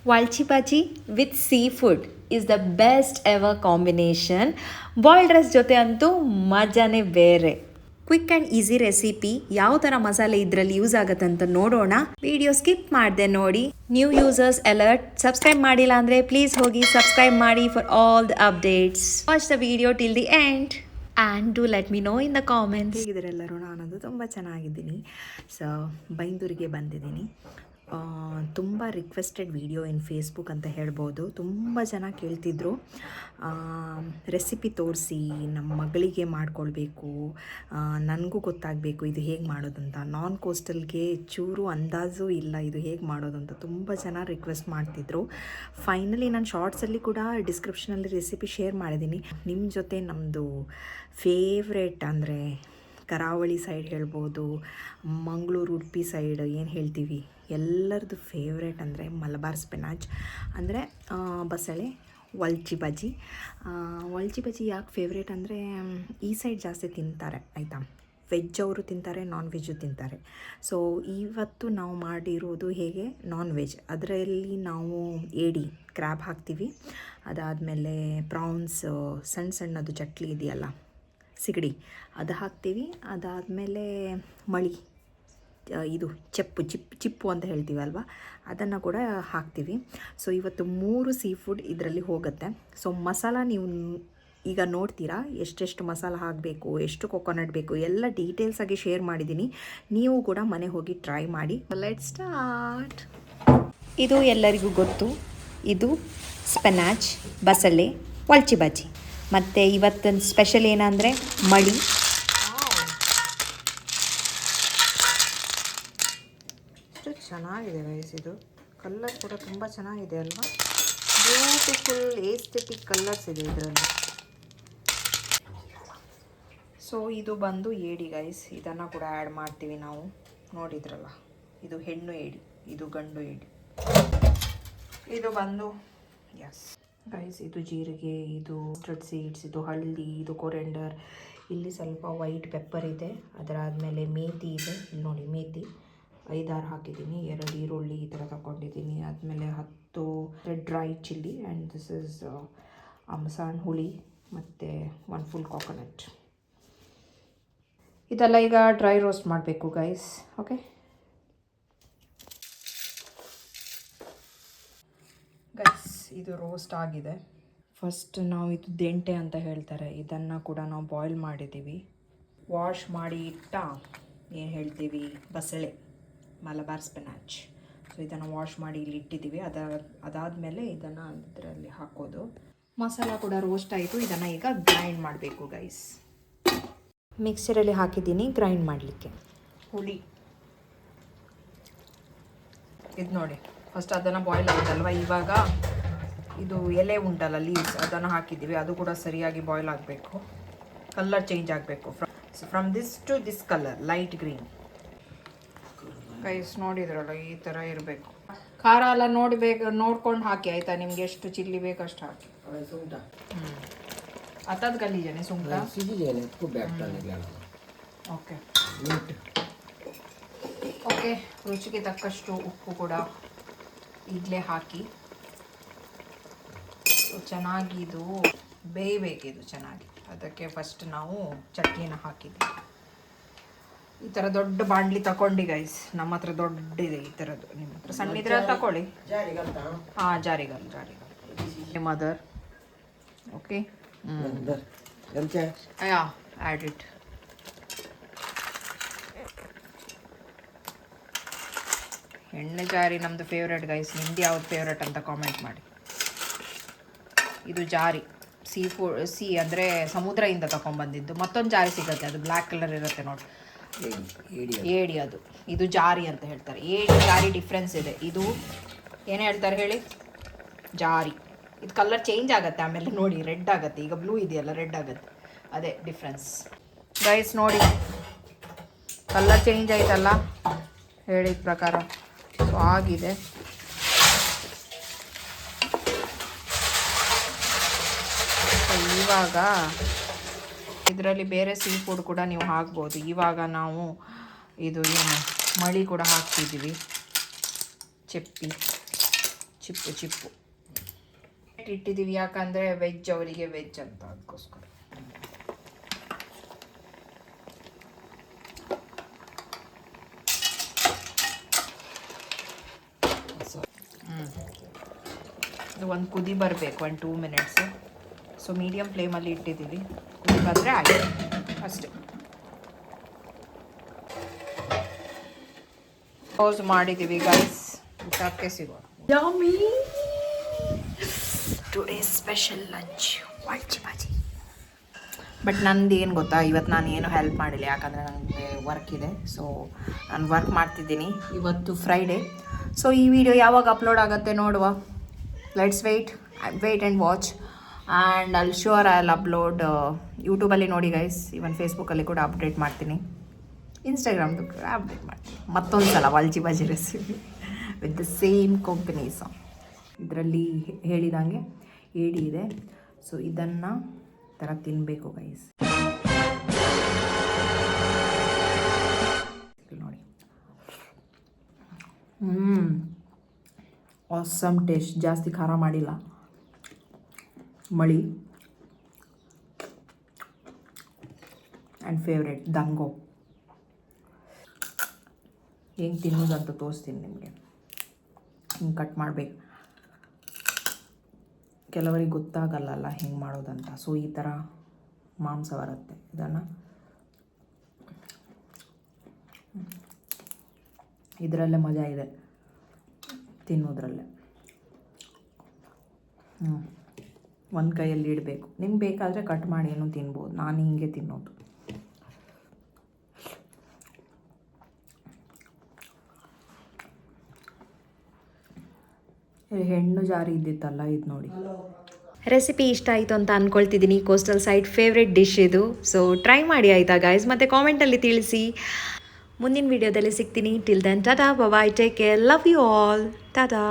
ವಾಲ್ಚಿಪಾಚಿ with sea food is the best ever combination. Boiled rice ಜೊತೆ ಅಂತೂ ಮಜಾನೇ ಬೇರೆ. Quick and easy recipe. ಯಾವ ಥರ ಮಸಾಲೆ ಇದರಲ್ಲಿ ಯೂಸ್ ಆಗುತ್ತೆ ಅಂತ ನೋಡೋಣ. ವಿಡಿಯೋ ಸ್ಕಿಪ್ ಮಾಡಿದೆ ನೋಡಿ. New users alert. ಸಬ್ಸ್ಕ್ರೈಬ್ ಮಾಡಿಲ್ಲ ಅಂದರೆ ಪ್ಲೀಸ್ ಹೋಗಿ ಸಬ್ಸ್ಕ್ರೈಬ್ ಮಾಡಿ for all the updates. Watch the video till the end and do let me know in the comments. ಹೇಗಿದ್ದರೆಲ್ಲರೂ? ನಾನದು ತುಂಬ ಚೆನ್ನಾಗಿದ್ದೀನಿ. ಸೊ ಬೈಂದೂರಿಗೆ ಬಂದಿದ್ದೀನಿ. ತುಂಬ ರಿಕ್ವೆಸ್ಟೆಡ್ ವಿಡಿಯೋ ಇನ್ ಫೇಸ್ಬುಕ್ ಅಂತ ಹೇಳ್ಬೋದು. ತುಂಬ ಜನ ಕೇಳ್ತಿದ್ರು ರೆಸಿಪಿ ತೋರಿಸಿ, ನಮ್ಮ ಮಗಳಿಗೆ ಮಾಡ್ಕೊಳ್ಬೇಕು, ನನಗೂ ಗೊತ್ತಾಗಬೇಕು ಇದು ಹೇಗೆ ಮಾಡೋದಂತ. ನಾನ್ ಕೋಸ್ಟಲ್ಗೆ ಚೂರು ಅಂದಾಜು ಇಲ್ಲ ಇದು ಹೇಗೆ ಮಾಡೋದಂತ ತುಂಬ ಜನ ರಿಕ್ವೆಸ್ಟ್ ಮಾಡ್ತಿದ್ರು. ಫೈನಲಿ ನಾನು ಶಾರ್ಟ್ಸಲ್ಲಿ ಕೂಡ ಡಿಸ್ಕ್ರಿಪ್ಷನಲ್ಲಿ ರೆಸಿಪಿ ಶೇರ್ ಮಾಡಿದ್ದೀನಿ. ನಿಮ್ಮ ಜೊತೆ ನಮ್ಮದು ಫೇವ್ರೇಟ್ ಅಂದರೆ ಕರಾವಳಿ ಸೈಡ್ ಹೇಳ್ಬೋದು, ಮಂಗಳೂರು ಉಡುಪಿ ಸೈಡ್ ಏನು ಹೇಳ್ತೀವಿ, ಎಲ್ಲರದ್ದು ಫೇವ್ರೇಟ್ ಅಂದರೆ ಮಲಬಾರ್ ಸ್ಪಿನಾಚ್ ಅಂದರೆ ಬಸಳೆ ವಲ್ಚಿ ಬಜ್ಜಿ. ವಲ್ಚಿ ಬಜ್ಜಿ ಯಾಕೆ ಫೇವ್ರೇಟ್ ಅಂದರೆ ಈ ಸೈಡ್ ಜಾಸ್ತಿ ತಿಂತಾರೆ ಆಯಿತಾ. ವೆಜ್ ಅವರು ತಿಂತಾರೆ, ನಾನ್ ವೆಜ್ಜು ತಿಂತಾರೆ. ಸೊ ಇವತ್ತು ನಾವು ಮಾಡಿರೋದು ಹೇಗೆ ನಾನ್ ವೆಜ್. ಅದರಲ್ಲಿ ನಾವು ಏಡಿ ಕ್ರ್ಯಾಬ್ ಹಾಕ್ತೀವಿ, ಅದಾದಮೇಲೆ ಪ್ರಾನ್ಸ್ ಸಣ್ಣ ಸಣ್ಣದು ಚಟ್ಲಿ ಇದೆಯಲ್ಲ ಸಿಗಡಿ ಅದು ಹಾಕ್ತೀವಿ, ಅದಾದಮೇಲೆ ಮಳಿ ಇದು ಚಿಪ್ಪು ಅಂತ ಹೇಳ್ತೀವಲ್ವ ಅದನ್ನು ಕೂಡ ಹಾಕ್ತೀವಿ. ಸೊ ಇವತ್ತು 3 ಸೀ ಫುಡ್ ಇದರಲ್ಲಿ ಹೋಗುತ್ತೆ. ಸೊ ಮಸಾಲ ನೀವು ಈಗ ನೋಡ್ತೀರಾ ಎಷ್ಟೆಷ್ಟು ಮಸಾಲ ಹಾಕಬೇಕು, ಎಷ್ಟು ಕೊಕೊನಟ್ ಬೇಕು ಎಲ್ಲ ಡೀಟೇಲ್ಸಾಗಿ ಶೇರ್ ಮಾಡಿದ್ದೀನಿ. ನೀವು ಕೂಡ ಮನೆ ಹೋಗಿ ಟ್ರೈ ಮಾಡಿ. Let's start. ಇದು ಎಲ್ಲರಿಗೂ ಗೊತ್ತು, ಇದು ಸ್ಪಿನಾಚ್, ಬಸಳೆ, ವಲ್ಚಿ ಬಜ್ಜಿ. ಮತ್ತು ಇವತ್ತಿನ ಸ್ಪೆಷಲ್ ಏನಂದರೆ ಮಳಿ. ಎಷ್ಟು ಚೆನ್ನಾಗಿದೆ ಗೈಸ್, ಇದು ಕಲರ್ ಕೂಡ ತುಂಬ ಚೆನ್ನಾಗಿದೆ ಅಲ್ವಾ. ಬ್ಯೂಟಿಫುಲ್ ಏಸ್ಥೆಟಿಕ್ ಕಲರ್ಸ್ ಇದೆ ಇದರಲ್ಲಿ. ಸೊ ಇದು ಬಂದು ಏಡಿ ಗೈಸ್, ಇದನ್ನು ಕೂಡ ಆ್ಯಡ್ ಮಾಡ್ತೀವಿ ನಾವು. ನೋಡಿದ್ರಲ್ಲ, ಇದು ಹೆಣ್ಣು ಏಡಿ, ಇದು ಗಂಡು ಏಡಿ. ಇದು ಬಂದು ಎಸ್ ಗೈಸ್, ಇದು ಜೀರಿಗೆ, ಇದು ಮಸ್ಟರ್ಡ್ ಸೀಡ್ಸ್, ಇದು ಹಳದಿ, ಇದು ಕೊರೆಂಡರ್, ಇಲ್ಲಿ ಸ್ವಲ್ಪ ವೈಟ್ ಪೆಪ್ಪರ್ ಇದೆ, ಅದರಾದಮೇಲೆ ಮೇಥಿ ಇದೆ. ಇಲ್ಲಿ ನೋಡಿ ಮೇಥಿ 5-6 ಹಾಕಿದ್ದೀನಿ, 2 ಈರುಳ್ಳಿ ಈ ಥರ ತಗೊಂಡಿದ್ದೀನಿ, ಆದಮೇಲೆ 10 dry chilli and this is ಸಣ್ಣ ಹುಳಿ ಮತ್ತು 1 ಫುಲ್ ಕೋಕೋನಟ್. ಇದೆಲ್ಲ ಈಗ ಡ್ರೈ ರೋಸ್ಟ್ ಮಾಡಬೇಕು ಗೈಸ್. ಓಕೆ ಗೈಸ್, ಇದು ರೋಸ್ಟ್ ಆಗಿದೆ. ಫಸ್ಟ್ ನಾವು ಇದು ದೆಂಟೆ ಅಂತ ಹೇಳ್ತಾರೆ, ಇದನ್ನು ಕೂಡ ನಾವು ಬಾಯ್ಲ್ ಮಾಡಿದ್ದೀವಿ. ವಾಶ್ ಮಾಡಿ ಇಟ್ಟ ಏನು ಹೇಳ್ತೀವಿ ಬಸಳೆ, ಮಲಬಾರ್ ಸ್ಪಿನಾಚ್. ಸೊ ಇದನ್ನು ವಾಶ್ ಮಾಡಿ ಇಲ್ಲಿ ಇಟ್ಟಿದ್ದೀವಿ. ಅದಾದಮೇಲೆ ಇದನ್ನು ಇದರಲ್ಲಿ ಹಾಕೋದು. ಮಸಾಲ ಕೂಡ ರೋಸ್ಟ್ ಆಯಿತು. ಇದನ್ನು ಈಗ ಗ್ರೈಂಡ್ ಮಾಡಬೇಕು ಗೈಸ್. ಮಿಕ್ಸರಲ್ಲಿ ಹಾಕಿದ್ದೀನಿ ಗ್ರೈಂಡ್ ಮಾಡಲಿಕ್ಕೆ. ಹುಳಿ ಇದು ನೋಡಿ, ಫಸ್ಟ್ ಅದನ್ನು ಬಾಯ್ಲ್ ಆಗುತ್ತಲ್ವ, ಇವಾಗ ಇದು ಎಲೆ ಉಂಟಲ್ಲ ಲೀವ್ಸ್, ಅದನ್ನು ಹಾಕಿದ್ದೀವಿ. ಅದು ಕೂಡ ಸರಿಯಾಗಿ ಬಾಯ್ಲ್ ಆಗಬೇಕು, ಕಲರ್ ಚೇಂಜ್ ಆಗಬೇಕು. From this to this colour light green. Guys ನೋಡಿದ್ರಲ್ಲ, ಈ ಥರ ಇರಬೇಕು. ಖಾರ ಎಲ್ಲ ನೋಡ್ಕೊಂಡು ಹಾಕಿ ಆಯಿತಾ. ನಿಮ್ಗೆ ಎಷ್ಟು ಚಿಲ್ಲಿ ಬೇಕು ಅಷ್ಟು ಹಾಕಿ. ಅತ್ತದ ಗಲೀಜನೆ ಸುಂಕ. ಓಕೆ ಓಕೆ, ರುಚಿಗೆ ತಕ್ಕಷ್ಟು ಉಪ್ಪು ಕೂಡ ಈಗಲೇ ಹಾಕಿ ಚೆನ್ನಾಗಿ ಇದು ಬೇಯಬೇಕಿದು ಚೆನ್ನಾಗಿ. ಅದಕ್ಕೆ ಫಸ್ಟ್ ನಾವು ಚಟ್ನಿನ ಹಾಕಿದ್ವಿ. ಈ ಥರ ದೊಡ್ಡ ಬಾಣಲಿ ತಗೊಂಡು ಗೈಸ್, ನಮ್ಮ ಹತ್ರ ದೊಡ್ಡದಿದೆ ಈ ಥರದ್ದು. ನಿಮ್ಮ ಹತ್ರ ಸಣ್ಣಿದ್ರೆ ತಗೊಳ್ಳಿ. ಹಾಂ, ಜಾರಿಗಲ್ mother. Okay yeah add it. ಎಣ್ಣೆ ಜಾರಿ ನಮ್ಮದು ಫೇವ್ರೇಟ್ ಗೈಸ್. ನಿಮ್ದು ಯಾವ್ದು ಫೇವ್ರೇಟ್ ಅಂತ ಕಾಮೆಂಟ್ ಮಾಡಿ. ಇದು ಜಾರಿ ಸಿ ಅಂದರೆ ಸಮುದ್ರದಿಂದ ತಗೊಂಡ್ಬಂದಿದ್ದು. ಮತ್ತೊಂದು ಜಾರಿ ಸಿಗುತ್ತೆ, ಅದು ಬ್ಲ್ಯಾಕ್ ಕಲರ್ ಇರುತ್ತೆ ನೋಡಿ, ಏಡಿ. ಅದು ಇದು ಜಾರಿ ಅಂತ ಹೇಳ್ತಾರೆ. ಏಡಿ ಜಾರಿ ಡಿಫ್ರೆನ್ಸ್ ಇದೆ. ಇದು ಏನು ಹೇಳ್ತಾರೆ ಹೇಳಿ, ಜಾರಿ. ಇದು ಕಲರ್ ಚೇಂಜ್ ಆಗುತ್ತೆ ಆಮೇಲೆ ನೋಡಿ, ರೆಡ್ ಆಗುತ್ತೆ. ಈಗ ಬ್ಲೂ ಇದೆಯಲ್ಲ, ರೆಡ್ ಆಗುತ್ತೆ, ಅದೇ ಡಿಫ್ರೆನ್ಸ್ ಗೈಸ್. ನೋಡಿ ಕಲರ್ ಚೇಂಜ್ ಆಯ್ತಲ್ಲ ಹೇಳಿದ ಪ್ರಕಾರ. ಸೊ ಆಗಿದೆ. ಇವಾಗ ಇದರಲ್ಲಿ ಬೇರೆ ಸೀ ಫುಡ್ ಕೂಡ ನೀವು ಹಾಕ್ಬೋದು. ಇವಾಗ ನಾವು ಇದು ಏನು ಮಳಿ ಕೂಡ ಹಾಕ್ತಿದ್ದೀವಿ, ಚೆಪ್ಪಿ. ಚಿಪ್ಪು ಚಿಪ್ಪು ಇಟ್ಟಿದ್ದೀವಿ, ಯಾಕಂದರೆ ವೆಜ್ ಅವರಿಗೆ ವೆಜ್ ಅಂತ ಅದಕ್ಕೋಸ್ಕರ. ಒಂದು ಕುದಿ ಬರಬೇಕು, 1-2 ಮಿನಿಟ್ಸು. ಸೊ ಮೀಡಿಯಮ್ ಫ್ಲೇಮಲ್ಲಿ ಇಟ್ಟಿದ್ದೀವಿ, ಕುದಿ ಬಂದರೆ ಆಯಿತು ಅಷ್ಟೇ. ಕ್ಲೋಸ್ ಮಾಡಿದ್ದೀವಿ ಗೈಸ್, ಊಟಕ್ಕೆ ಸಿಗೋಣ. ಯಮ್ಮಿ ಟುಡೇ ಸ್ಪೆಷಲ್ ಲಂಚ್ ವಾಲ್ಚಿ ಬಾಜಿ. ಬಟ್ ನಂದು ಏನು ಗೊತ್ತಾ, ಇವತ್ತು ನಾನು ಏನು ಹೆಲ್ಪ್ ಮಾಡಿಲ್ಲ, ಯಾಕಂದರೆ ನನಗೆ ವರ್ಕ್ ಇದೆ. ಸೊ ನಾನು ವರ್ಕ್ ಮಾಡ್ತಿದ್ದೀನಿ. ಇವತ್ತು ಫ್ರೈಡೇ. ಸೊ ಈ ವಿಡಿಯೋ ಯಾವಾಗ ಅಪ್ಲೋಡ್ ಆಗುತ್ತೆ ನೋಡುವ. Let's wait and watch. And ಅಲ್ಲಿ ಶ್ಯೂರ್ ಐ ವಿಲ್ ಅಪ್ಲೋಡ್ ಯೂಟ್ಯೂಬಲ್ಲಿ ನೋಡಿ ಗೈಸ್. ಇವನ್ ಫೇಸ್ಬುಕ್ಕಲ್ಲಿ ಕೂಡ ಅಪ್ಡೇಟ್ ಮಾಡ್ತೀನಿ, ಇನ್ಸ್ಟಾಗ್ರಾಮ್ದು ಕೂಡ ಅಪ್ಡೇಟ್ ಮಾಡ್ತೀನಿ. ಮತ್ತೊಂದು ಸಲ ವಾಲ್ಚಿ ಬಾಜಿ recipe with the same companies. ಇದರಲ್ಲಿ ಹೇಳಿದಂಗೆ ಏಡಿ ಇದೆ. ಸೊ ಇದನ್ನು ಥರ ತಿನ್ನಬೇಕು ಗೈಸ್. ನೋಡಿ, ಆಸಮ್ ಟೇಸ್ಟ್. ಜಾಸ್ತಿ ಖಾರ ಮಾಡಿಲ್ಲ, ಮಳಿ. ಆ್ಯಂಡ್ ಫೇವ್ರೇಟ್ ದಂಗೋ. ಹೆಂಗೆ ತಿನ್ನೋದಂತ ತೋರಿಸ್ತೀನಿ ನಿಮಗೆ. ಹಿಂಗೆ ಕಟ್ ಮಾಡಬೇಕು. ಕೆಲವರಿಗೆ ಗೊತ್ತಾಗಲ್ಲ ಹೆಂಗೆ ಮಾಡೋದಂತ. ಸೊ ಈ ಥರ ಮಾಂಸ ಬರುತ್ತೆ. ಇದನ್ನು ಇದರಲ್ಲೇ ಮಜಾ ಇದೆ ತಿನ್ನೋದ್ರಲ್ಲೇ. ಒಂದು ಕೈಯಲ್ಲಿ ಇಡಬೇಕು. ನಿಮ್ಗೆ ಬೇಕಾದರೆ ಕಟ್ ಮಾಡಿ ಏನೂ ತಿನ್ಬೋದು. ನಾನು ಹೀಗೆ ತಿನ್ನೋದು. ಹೆಣ್ಣು ಜಾರಿ ಇದ್ದಿತ್ತಲ್ಲ, ಇದು ನೋಡಿ. ರೆಸಿಪಿ ಇಷ್ಟ ಆಯಿತು ಅಂತ ಅಂದ್ಕೊಳ್ತಿದ್ದೀನಿ. ಕೋಸ್ಟಲ್ ಸೈಡ್ ಫೇವ್ರೆಟ್ ಡಿಶ್ ಇದು. ಸೊ ಟ್ರೈ ಮಾಡಿ ಆಯಿತಾ ಗೈಸ್, ಮತ್ತು ಕಾಮೆಂಟಲ್ಲಿ ತಿಳಿಸಿ. ಮುಂದಿನ ವೀಡಿಯೋದಲ್ಲಿ ಸಿಗ್ತೀನಿ. Till then tata bye, take care, love you all, Tata.